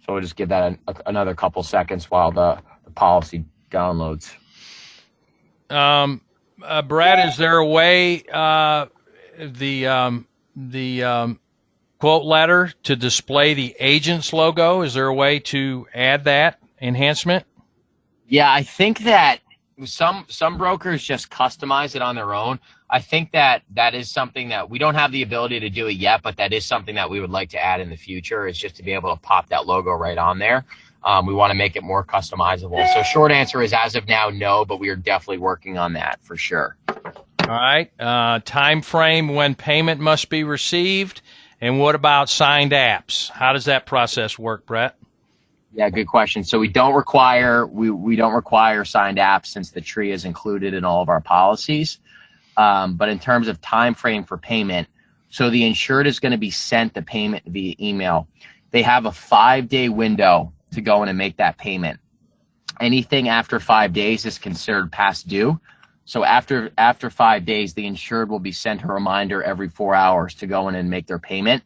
Speaker 3: So we'll just give that another couple seconds while the policy downloads.
Speaker 1: Brad, is there a way the quote letter to display the agent's logo? Is there a way to add that enhancement?
Speaker 3: Yeah, I think that some brokers just customize it on their own. I think that is something that we don't have the ability to do it yet, but that is something that we would like to add in the future, is just to be able to pop that logo right on there. We want to make it more customizable. So short answer is, as of now, no, but we are definitely working on that for sure.
Speaker 1: All right. Time frame when payment must be received, and what about signed apps? How does that process work, Brett?
Speaker 3: Yeah, good question. So we don't require signed apps, since the tree is included in all of our policies. But in terms of time frame for payment, so the insured is going to be sent the payment via email. They have a 5-day window to go in and make that payment. Anything after 5 days is considered past due. So after 5 days, the insured will be sent a reminder every 4 hours to go in and make their payment.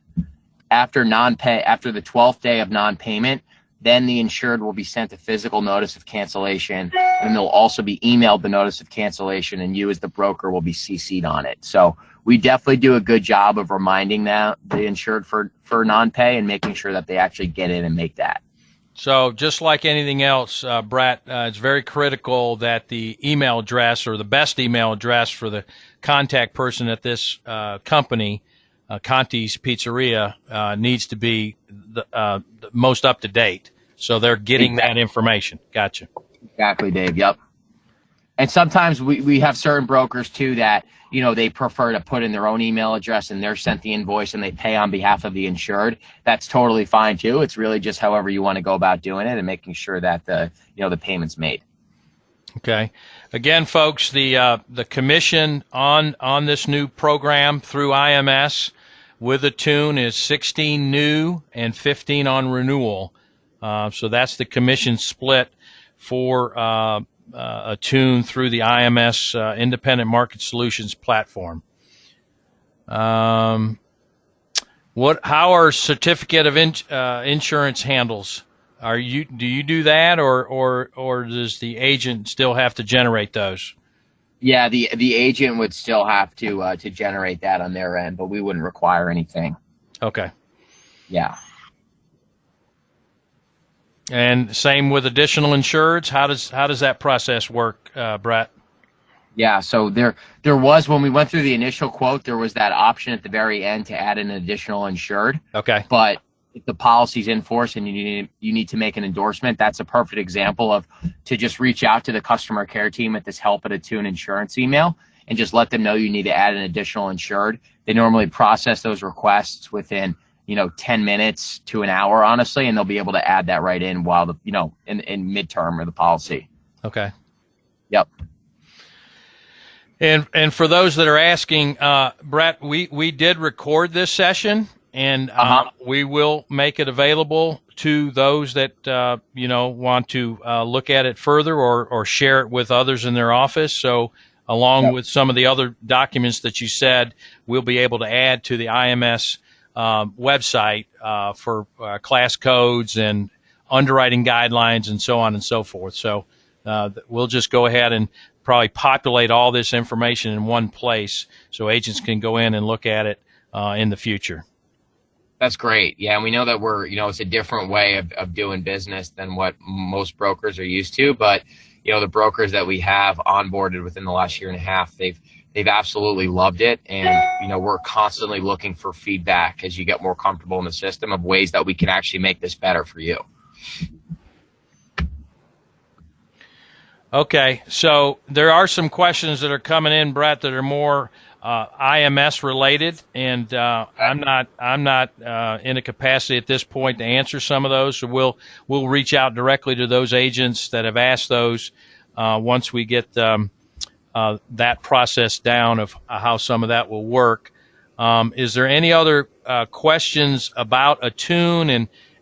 Speaker 3: After the 12th day of non-payment, then the insured will be sent a physical notice of cancellation, and they'll also be emailed the notice of cancellation, and you as the broker will be CC'd on it. So we definitely do a good job of reminding the insured for non-pay and making sure that they actually get in and make that.
Speaker 1: So just like anything else, Brett, it's very critical that the email address, or the best email address for the contact person at this company, Conti's Pizzeria, needs to be the most up to date. So they're getting that information. Gotcha.
Speaker 3: Exactly, Dave. Yep. And sometimes we have certain brokers too that, they prefer to put in their own email address, and they're sent the invoice and they pay on behalf of the insured. That's totally fine too. It's really just however you want to go about doing it and making sure that the payment's made.
Speaker 1: Okay. Again, folks, the commission on this new program through IMS with Attune is 16 new and 15 on renewal. So that's the commission split for Attune through the IMS Independent Market Solutions platform. How are certificate of insurance handles? Do you do that, or does the agent still have to generate those?
Speaker 3: Yeah, the agent would still have to generate that on their end, but we wouldn't require anything.
Speaker 1: Okay.
Speaker 3: Yeah.
Speaker 1: And same with additional insureds. How does that process work, Brett?
Speaker 3: Yeah, so there was, when we went through the initial quote, there was that option at the very end to add an additional insured.
Speaker 1: Okay.
Speaker 3: But if the policy's in force and you need to make an endorsement, that's a perfect example of to just reach out to the customer care team at this help at Attune Insurance email and just let them know you need to add an additional insured. They normally process those requests within 10 minutes to an hour, honestly, and they'll be able to add that right in while in midterm of the policy.
Speaker 1: Okay.
Speaker 3: Yep.
Speaker 1: And for those that are asking, Brett, we did record this session, and we will make it available to those that want to look at it further or share it with others in their office. So along with some of the other documents that you said, we'll be able to add to the IMS website for class codes and underwriting guidelines and so on and so forth. So we'll just go ahead and probably populate all this information in one place so agents can go in and look at it in the future.
Speaker 3: That's great. Yeah, and we know that it's a different way of doing business than what most brokers are used to, but the brokers that we have onboarded within the last year and a half, they've absolutely loved it, and we're constantly looking for feedback as you get more comfortable in the system of ways that we can actually make this better for you.
Speaker 1: Okay, so there are some questions that are coming in, Brett, that are more IMS related, and I'm not in a capacity at this point to answer some of those. So we'll reach out directly to those agents that have asked those once we get that process down of how some of that will work. Is there any other questions about Attune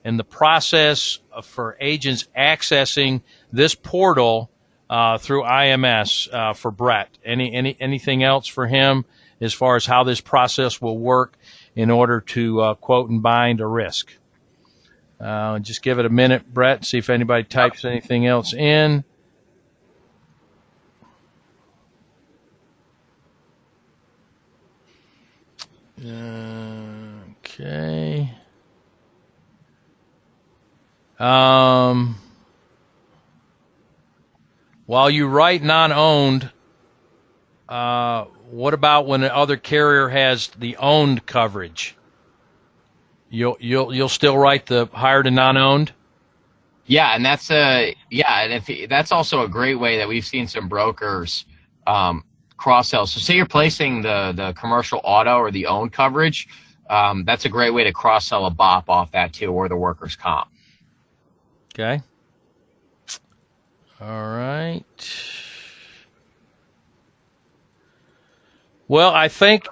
Speaker 1: and the process for agents accessing this portal through IMS for Brett? Anything else for him as far as how this process will work in order to quote and bind a risk? Just give it a minute, Brett, see if anybody types anything else in. Okay. While you write non-owned, what about when the other carrier has the owned coverage? You'll still write the higher to non-owned?
Speaker 3: Yeah, and that's that's also a great way that we've seen some brokers cross sell. So say you're placing the commercial auto or the owned coverage, that's a great way to cross sell a BOP off that too, or the workers' comp.
Speaker 1: Okay. All right. Well, I think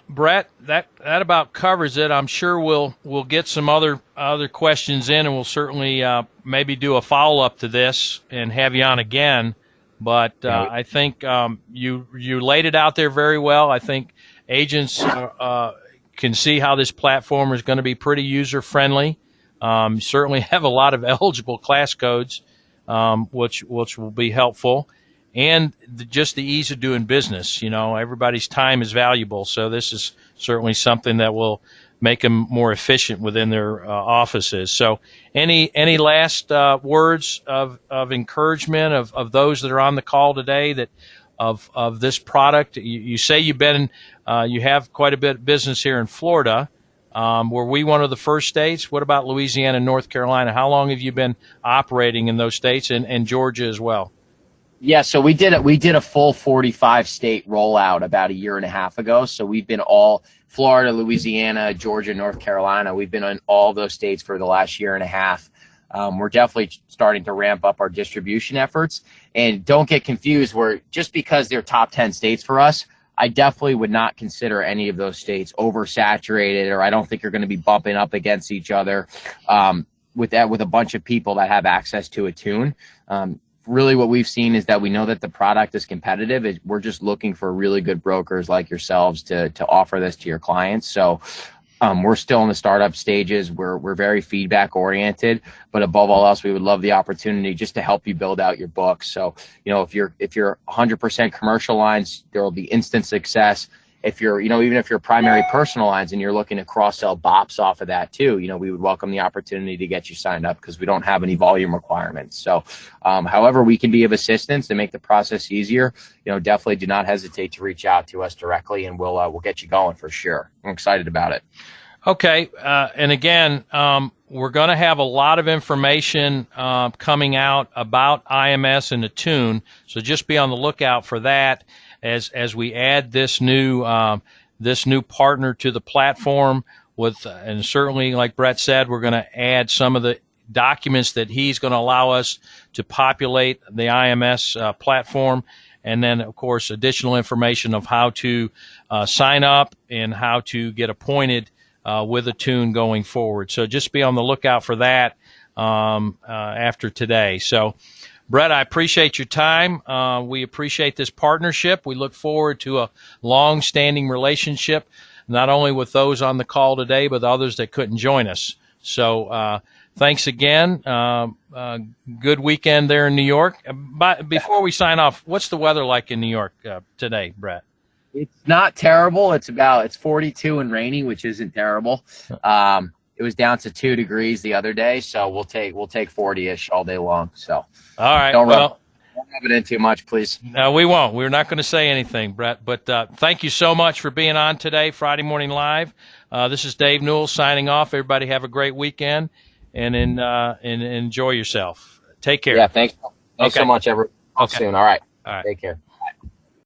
Speaker 1: Brett, that about covers it. I'm sure we'll get some other questions in, and we'll certainly maybe do a follow up to this and have you on again. But I think you laid it out there very well. I think agents can see how this platform is going to be pretty user friendly. Certainly have a lot of eligible class codes, which will be helpful, and just the ease of doing business. Everybody's time is valuable, so this is certainly something that will make them more efficient within their offices. So, any last words of encouragement of those that are on the call today that of this product? You say you have quite a bit of business here in Florida. Were we one of the first states? What about Louisiana and North Carolina? How long have you been operating in those states, and Georgia as well?
Speaker 3: Yeah, so we did a full 45 state rollout about a year and a half ago. So we've been all Florida, Louisiana, Georgia, North Carolina. We've been in all those states for the last year and a half. We're definitely starting to ramp up our distribution efforts. And don't get confused, just because they're top 10 states for us, I definitely would not consider any of those states oversaturated, or I don't think you're going to be bumping up against each other with a bunch of people that have access to Attune. Really what we've seen is that we know that the product is competitive. We're just looking for really good brokers like yourselves to offer this to your clients. So we're still in the startup stages. We're very feedback oriented, but above all else, we would love the opportunity just to help you build out your book. So, if you're 100% commercial lines, there will be instant success. If you're, even if you're primary personal lines and you're looking to cross sell BOPs off of that too, we would welcome the opportunity to get you signed up because we don't have any volume requirements. So, however we can be of assistance to make the process easier, definitely do not hesitate to reach out to us directly, and we'll get you going for sure. I'm excited about it.
Speaker 1: Okay, and again, we're going to have a lot of information coming out about IMS and Attune, so just be on the lookout for that. As we add this new partner to the platform, and certainly, like Brett said, we're going to add some of the documents that he's going to allow us to populate the IMS platform, and then, of course, additional information of how to sign up and how to get appointed with Attune going forward. So just be on the lookout for that after today. So, Brett, I appreciate your time. We appreciate this partnership. We look forward to a long-standing relationship, not only with those on the call today, but others that couldn't join us. So thanks again. Good weekend there in New York. But before we sign off, what's the weather like in New York today, Brett?
Speaker 3: It's not terrible. It's 42 and rainy, which isn't terrible. It was down to 2 degrees the other day, so we'll take 40-ish all day long. So,
Speaker 1: all right.
Speaker 3: Don't rub it in too much, please.
Speaker 1: No, we won't. We're not going to say anything, Brett. But thank you so much for being on today, Friday Morning Live. This is Dave Newell signing off. Everybody have a great weekend and enjoy yourself. Take care.
Speaker 3: Yeah, thanks so much, everyone. Talk soon. All right.
Speaker 1: All right.
Speaker 3: Take care.